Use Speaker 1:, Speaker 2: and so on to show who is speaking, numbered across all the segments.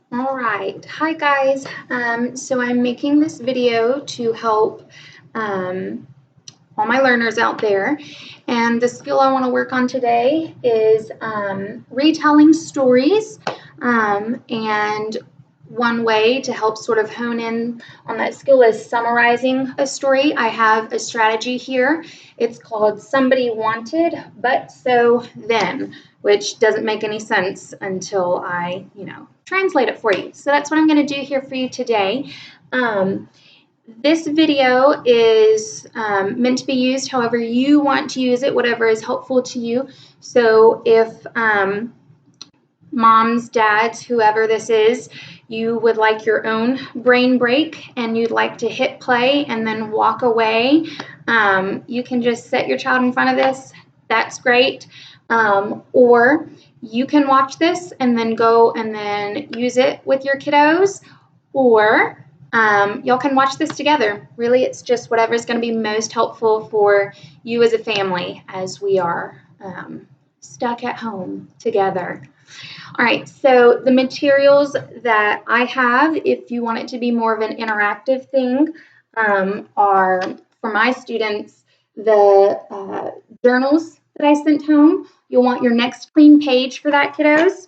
Speaker 1: All right. Hi, guys. So I'm making this video to help all my learners out there. And the skill I want to work on today is retelling stories. And one way to help sort of hone in on that skill is summarizing a story. I have a strategy here. It's called Somebody Wanted, But So Then, which doesn't make any sense until I, translate it for you. So that's what I'm going to do here for you today. This video is meant to be used however you want to use it, whatever is helpful to you. So if moms, dads, whoever this is, you would like your own brain break and you'd like to hit play and then walk away, you can just set your child in front of this. That's great. Or you can watch this and then go and then use it with your kiddos, or y'all can watch this together. Really, it's just whatever is going to be most helpful for you as a family as we are stuck at home together. All right, so the materials that I have, if you want it to be more of an interactive thing, are for my students the journals that I sent home. You'll want your next clean page for that, kiddos.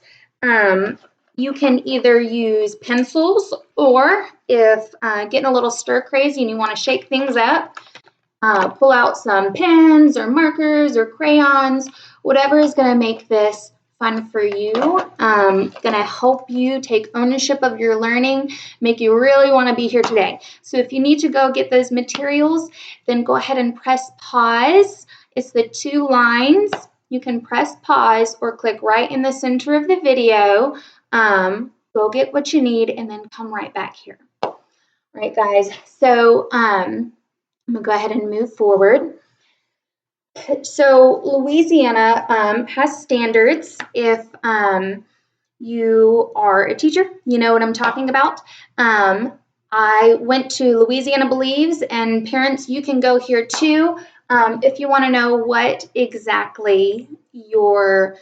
Speaker 1: You can either use pencils, or if getting a little stir crazy and you want to shake things up, pull out some pens or markers or crayons, whatever is going to make this fun for you, going to help you take ownership of your learning, make you really want to be here today. So if you need to go get those materials, then go ahead and press pause. It's the 2 lines. You can press pause or click right in the center of the video. Go get what you need and then come right back here. All right, guys. So I'm going to go ahead and move forward. So Louisiana has standards. If you are a teacher, you know what I'm talking about. I went to Louisiana Believes, and parents, you can go here too if you want to know what exactly your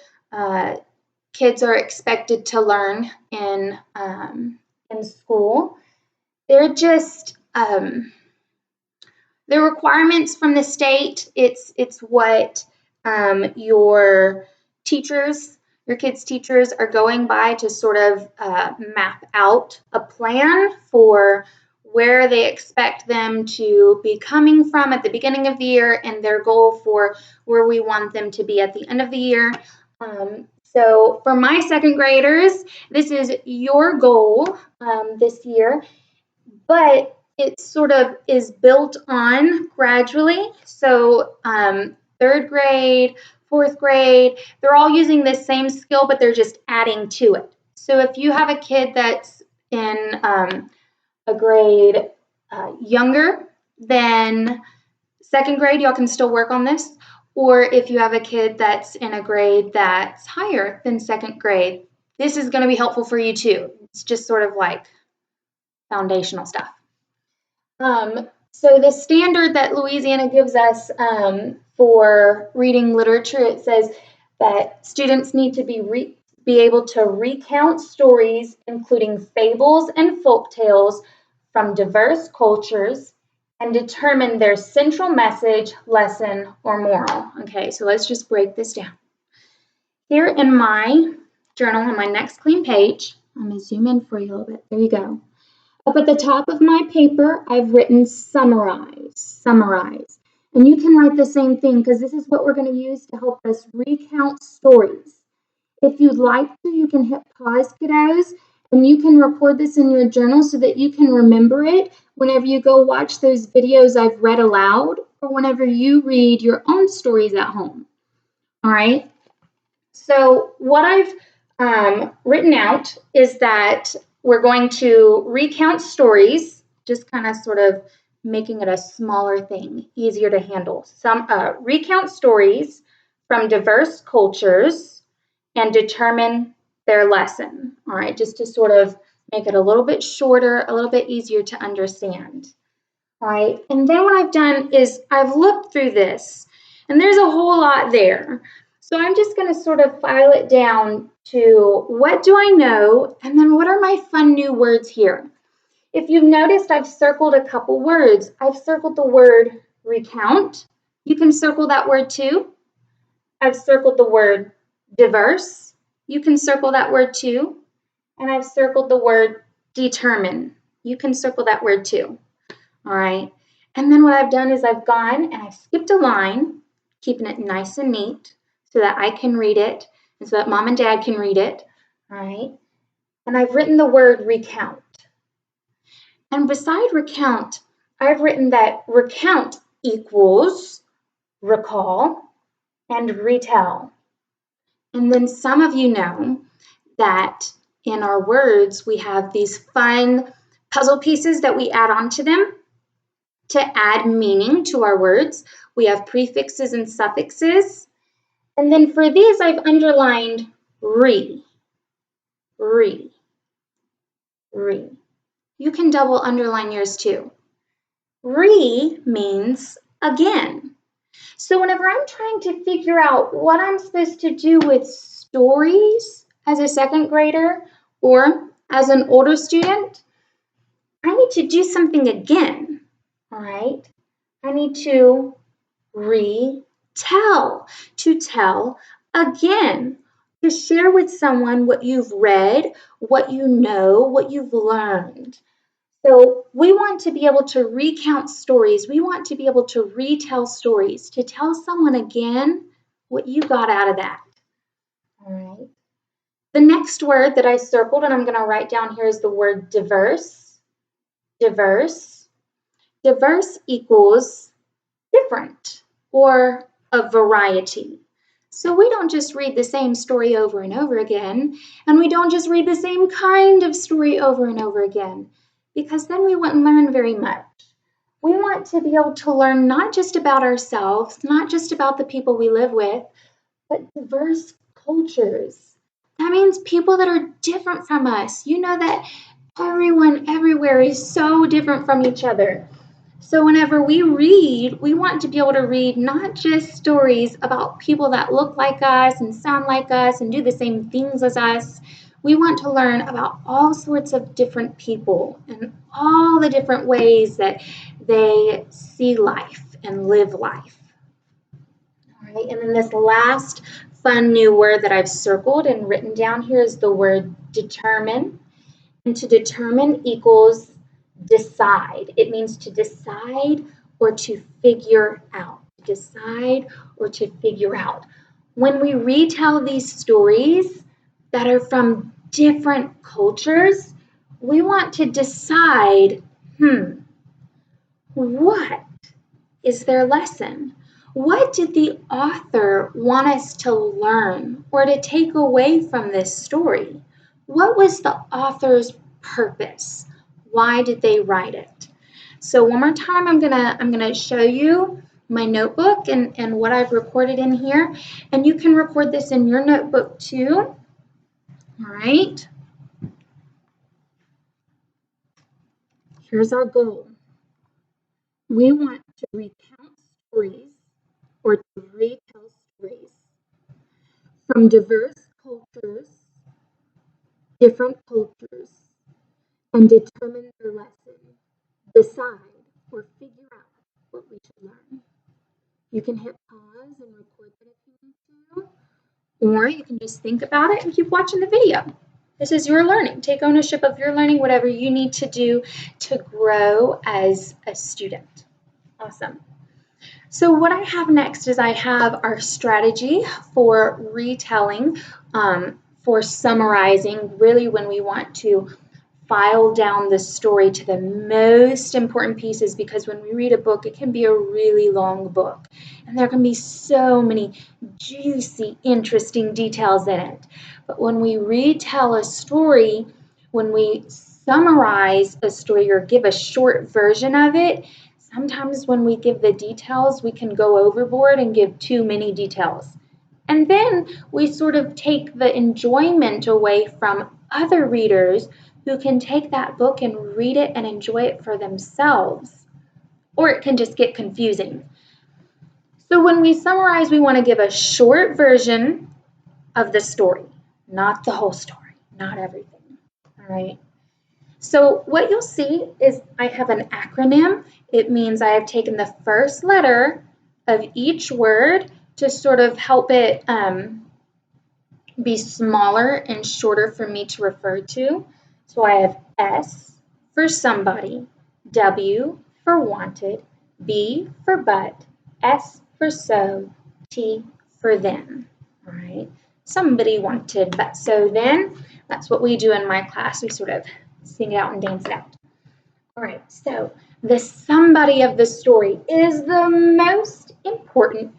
Speaker 1: kids are expected to learn in school. They're just the requirements from the state. It's what your teachers, your kids' teachers, are going by to sort of map out a plan for where they expect them to be coming from at the beginning of the year and their goal for where we want them to be at the end of the year. So for my second graders, this is your goal this year, but it sort of is built on gradually. So 3rd grade, 4th grade, they're all using this same skill, but they're just adding to it. So if you have a kid that's in a grade younger than 2nd grade, y'all can still work on this. Or if you have a kid that's in a grade that's higher than 2nd grade, this is going to be helpful for you too. It's just sort of like foundational stuff. So the standard that Louisiana gives us for reading literature, it says that students need to be able to recount stories, including fables and folk tales from diverse cultures, and determine their central message, lesson, or moral. Okay, so let's just break this down. Here in my journal, on my next clean page, I'm going to zoom in for you a little bit. There you go. Up at the top of my paper, I've written summarize. And you can write the same thing, because this is what we're going to use to help us recount stories. If you'd like to, you can hit pause, kiddos, and you can record this in your journal so that you can remember it whenever you go watch those videos I've read aloud, or whenever you read your own stories at home. All right? So what I've written out is that we're going to recount stories, just kind of sort of making it a smaller thing, easier to handle. Recount stories from diverse cultures and determine their lesson. All right, just to sort of make it a little bit shorter, a little bit easier to understand. All right, and then what I've done is I've looked through this, and there's a whole lot there. So I'm just going to sort of file it down to what do I know, and then what are my fun new words here. If you've noticed, I've circled a couple words. I've circled the word recount. You can circle that word too. I've circled the word diverse. You can circle that word too. And I've circled the word determine. You can circle that word too. All right. And then what I've done is I've gone and I've skipped a line, keeping it nice and neat so that I can read it and so that mom and dad can read it. All right. And I've written the word recount. And beside recount, I've written that recount equals recall and retell. And then some of you know that in our words, we have these fun puzzle pieces that we add on to them to add meaning to our words. We have prefixes and suffixes. And then for these, I've underlined re. You can double underline yours too. Re means again. So whenever I'm trying to figure out what I'm supposed to do with stories as a second grader or as an older student, I need to do something again, all right? I need to retell, to tell again, to share with someone what you've read, what you know, what you've learned. So we want to be able to recount stories. We want to be able to retell stories, to tell someone again what you got out of that. All right. The next word that I circled and I'm going to write down here is the word diverse. Diverse. Diverse equals different or a variety. So we don't just read the same story over and over again, and we don't just read the same kind of story over and over again, because then we wouldn't learn very much. We want to be able to learn not just about ourselves, not just about the people we live with, but diverse cultures. That means people that are different from us. You know that everyone everywhere is so different from each other. So whenever we read, we want to be able to read not just stories about people that look like us and sound like us and do the same things as us. We want to learn about all sorts of different people and all the different ways that they see life and live life. All right, and then this last fun new word that I've circled and written down here is the word determine. And to determine equals decide. It means to decide or to figure out. Decide or to figure out. When we retell these stories that are from different cultures, we want to decide, what is their lesson? What did the author want us to learn or to take away from this story? What was the author's purpose? Why did they write it? So one more time, I'm gonna show you my notebook and what I've recorded in here, and you can record this in your notebook too. All right. Here's our goal. We want to recount stories or to retell stories from diverse cultures, different cultures, and determine their lesson, decide, or figure out what we should learn. You can hit pause and record that if you need to, or you can just think about it and keep watching the video. This is your learning. Take ownership of your learning, whatever you need to do to grow as a student. Awesome. So what I have next is I have our strategy for retelling, for summarizing, really when we want to file down the story to the most important pieces, because when we read a book, it can be a really long book, and there can be so many juicy, interesting details in it. But when we retell a story, when we summarize a story or give a short version of it, sometimes when we give the details, we can go overboard and give too many details. And then we sort of take the enjoyment away from other readers who can take that book and read it and enjoy it for themselves. Or it can just get confusing. So when we summarize, we want to give a short version of the story, not the whole story, not everything. All right. So what you'll see is I have an acronym. It means I have taken the first letter of each word to sort of help it be smaller and shorter for me to refer to. So I have S for somebody, W for wanted, B for but, S for so, T for then. All right. Somebody wanted, but so then. That's what we do in my class. We sort of sing it out and dance it out. All right. So the somebody of the story is the most important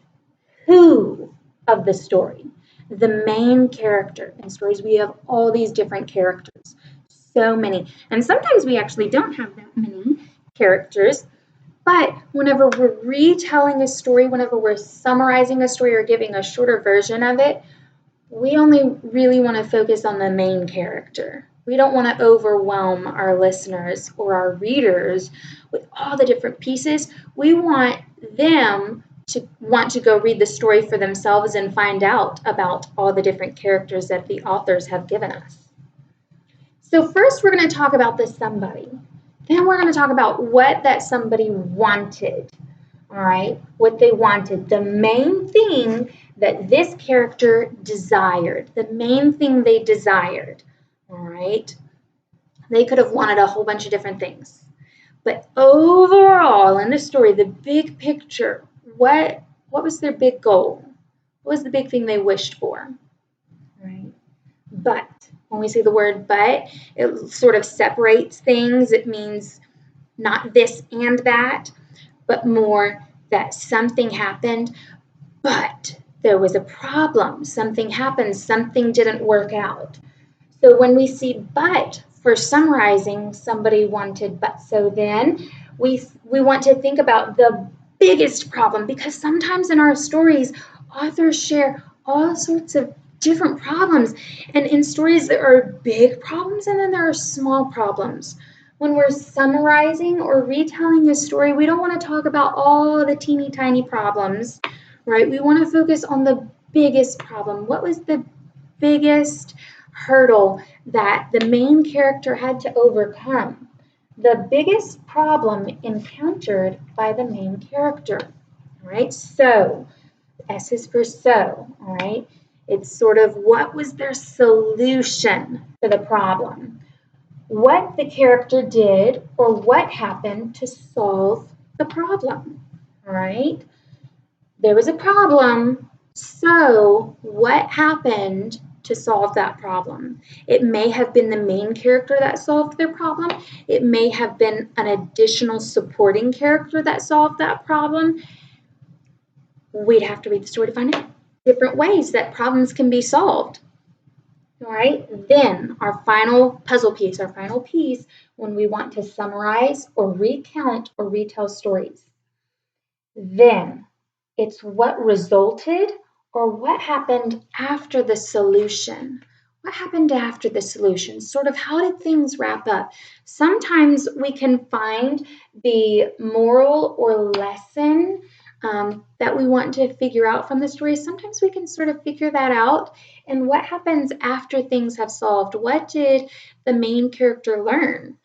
Speaker 1: who of the story. The main character. In stories, we have all these different characters. So many. And sometimes we actually don't have that many characters. But whenever we're retelling a story, whenever we're summarizing a story or giving a shorter version of it, we only really want to focus on the main character. We don't want to overwhelm our listeners or our readers with all the different pieces. We want them to want to go read the story for themselves and find out about all the different characters that the authors have given us. So first we're going to talk about the somebody. Then we're going to talk about what that somebody wanted. All right, what they wanted. The main thing that this character desired. The main thing they desired. All right. They could have wanted a whole bunch of different things. But overall, in the story, the big picture, what was their big goal? What was the big thing they wished for? Right? But, when we say the word but, it sort of separates things. It means not this and that, but more that something happened, but there was a problem. Something happened, something didn't work out. So when we see but for summarizing, somebody wanted but so then, we want to think about the biggest problem, because sometimes in our stories, authors share all sorts of different problems. And in stories, there are big problems and then there are small problems. When we're summarizing or retelling a story, we don't want to talk about all the teeny tiny problems, right? We want to focus on the biggest problem. What was the biggest hurdle that the main character had to overcome? The biggest problem encountered by the main character, right? So, S is for so, all right? It's sort of what was their solution to the problem? What the character did or what happened to solve the problem, all right? There was a problem, so what happened to solve that problem? It may have been the main character that solved their problem. It may have been an additional supporting character that solved that problem. We'd have to read the story to find out different ways that problems can be solved. All right, then our final puzzle piece, when we want to summarize or recount or retell stories. Then it's what resulted or what happened after the solution. What happened after the solution? Sort of how did things wrap up? Sometimes we can find the moral or lesson that we want to figure out from the story. Sometimes we can sort of figure that out. And what happens after things have solved? What did the main character learn?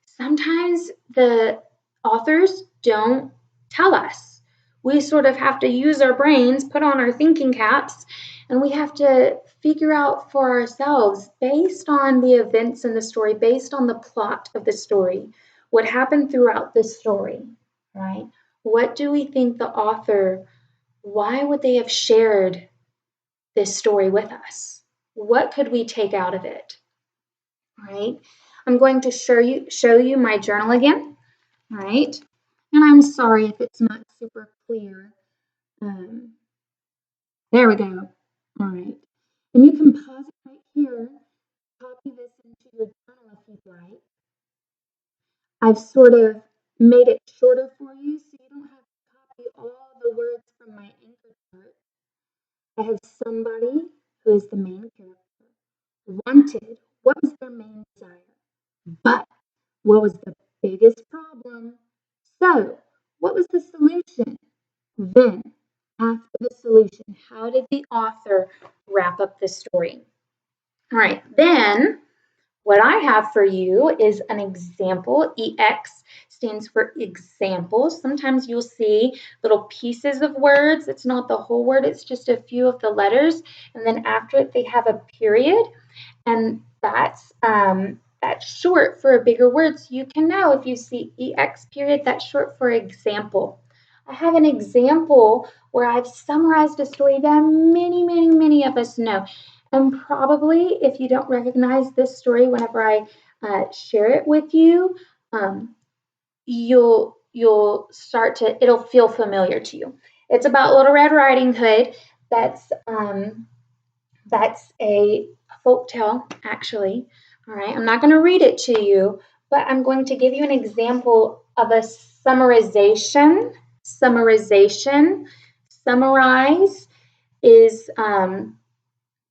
Speaker 1: Sometimes the authors don't tell us. We sort of have to use our brains, put on our thinking caps, and we have to figure out for ourselves, based on the events in the story, based on the plot of the story, what happened throughout the story, right? What do we think the author, why would they have shared this story with us? What could we take out of it, right? I'm going to show you my journal again, all right? And I'm sorry if it's not super clear. There we go. All right. And you can pause it right here, copy this into your journal if you'd like. I've sort of made it shorter for you so you don't have to copy all the words from my anchor chart. I have somebody who is the main character. Wanted, what was their main desire? But what was the biggest problem? So, what was the solution? Then, after the solution, how did the author wrap up the story? All right, then what I have for you is an example. EX stands for example. Sometimes you'll see little pieces of words. It's not the whole word, it's just a few of the letters. And then after it, they have a period. And that's short for a bigger word. So you can know if you see EX period, that's short for example. I have an example where I've summarized a story that many of us know. And probably if you don't recognize this story whenever I share it with you, you'll start to, it'll feel familiar to you. It's about Little Red Riding Hood. That's a folk tale, actually. All right, I'm not going to read it to you, but I'm going to give you an example of a summarization. Summarize is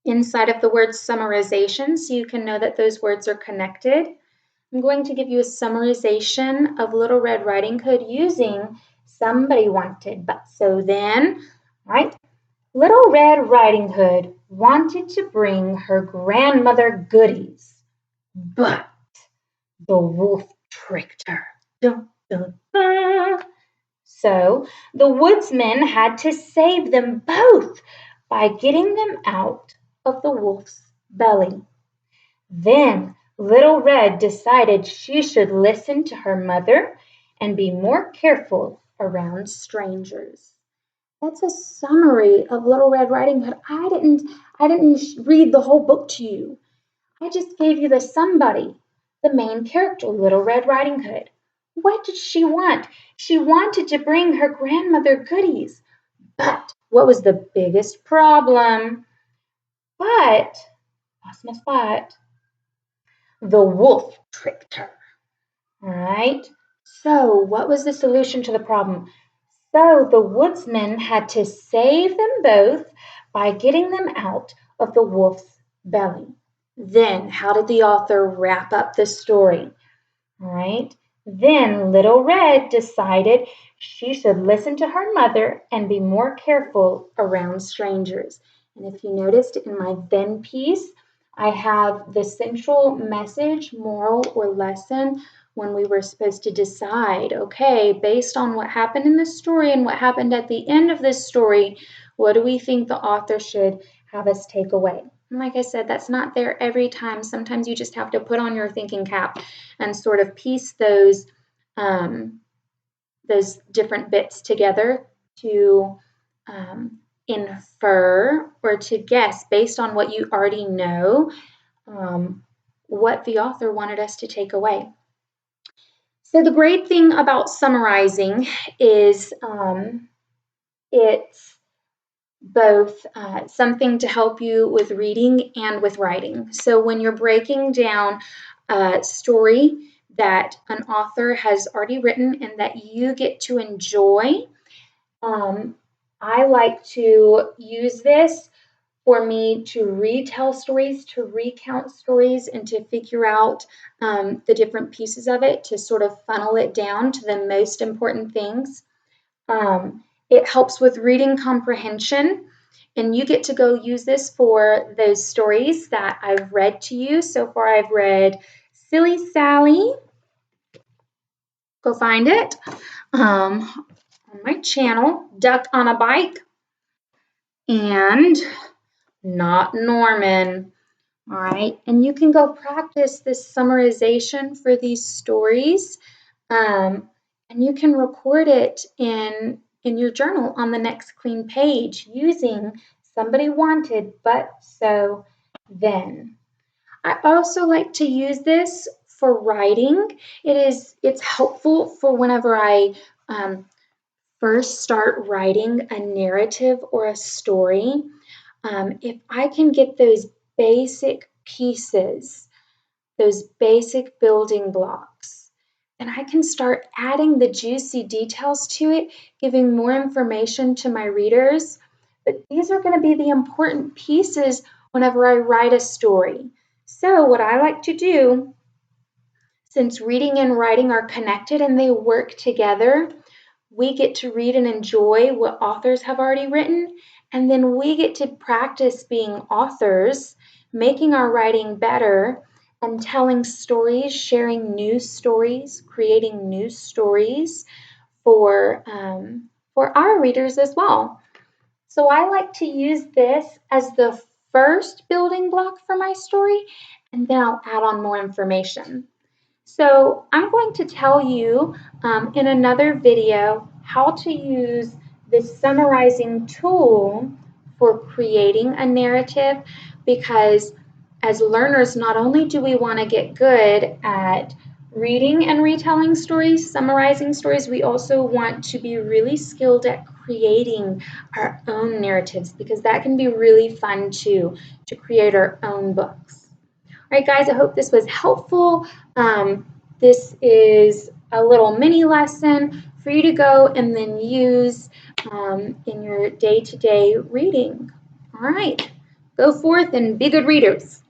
Speaker 1: inside of the word summarization, so you can know that those words are connected. I'm going to give you a summarization of Little Red Riding Hood using Somebody Wanted, But So Then, right? Little Red Riding Hood wanted to bring her grandmother goodies, but the wolf tricked her. Dun, dun, dun. So the woodsman had to save them both by getting them out of the wolf's belly. Then Little Red decided she should listen to her mother and be more careful around strangers. That's a summary of Little Red Riding Hood. I didn't read the whole book to you. I just gave you the somebody, the main character, Little Red Riding Hood. What did she want? She wanted to bring her grandmother goodies. But what was the biggest problem? But, lost my spot, the wolf tricked her. All right. So what was the solution to the problem? So the woodsman had to save them both by getting them out of the wolf's belly. Then, how did the author wrap up the story? All right. Then Little Red decided she should listen to her mother and be more careful around strangers. And if you noticed in my then piece, I have the central message, moral, or lesson when we were supposed to decide, okay, based on what happened in the story and what happened at the end of this story, what do we think the author should have us take away? And like I said, that's not there every time. Sometimes you just have to put on your thinking cap and sort of piece those different bits together to infer or to guess based on what you already know what the author wanted us to take away. So the great thing about summarizing is it's both something to help you with reading and with writing. So when you're breaking down a story that an author has already written and that you get to enjoy, I like to use this for me to retell stories, to recount stories, and to figure out the different pieces of it to sort of funnel it down to the most important things. It helps with reading comprehension, and you get to go use this for those stories that I've read to you. So far, I've read Silly Sally. Go find it on my channel, Duck on a Bike, and Not Norman. All right, and you can go practice this summarization for these stories, and you can record it in your journal on the next clean page using Somebody Wanted, But So Then. I also like to use this for writing. It's helpful for whenever I first start writing a narrative or a story. If I can get those basic pieces, those basic building blocks, then I can start adding the juicy details to it, giving more information to my readers. But these are going to be the important pieces whenever I write a story. So what I like to do, since reading and writing are connected and they work together, we get to read and enjoy what authors have already written, and then we get to practice being authors, making our writing better, and telling stories, sharing new stories, creating new stories for our readers as well. So I like to use this as the first building block for my story, and then I'll add on more information. So I'm going to tell you in another video how to use this summarizing tool for creating a narrative, because as learners, not only do we want to get good at reading and retelling stories, summarizing stories, we also want to be really skilled at creating our own narratives, because that can be really fun too, to create our own books. All right, guys, I hope this was helpful. This is a little mini lesson for you to go and then use in your day-to-day reading. All right, go forth and be good readers.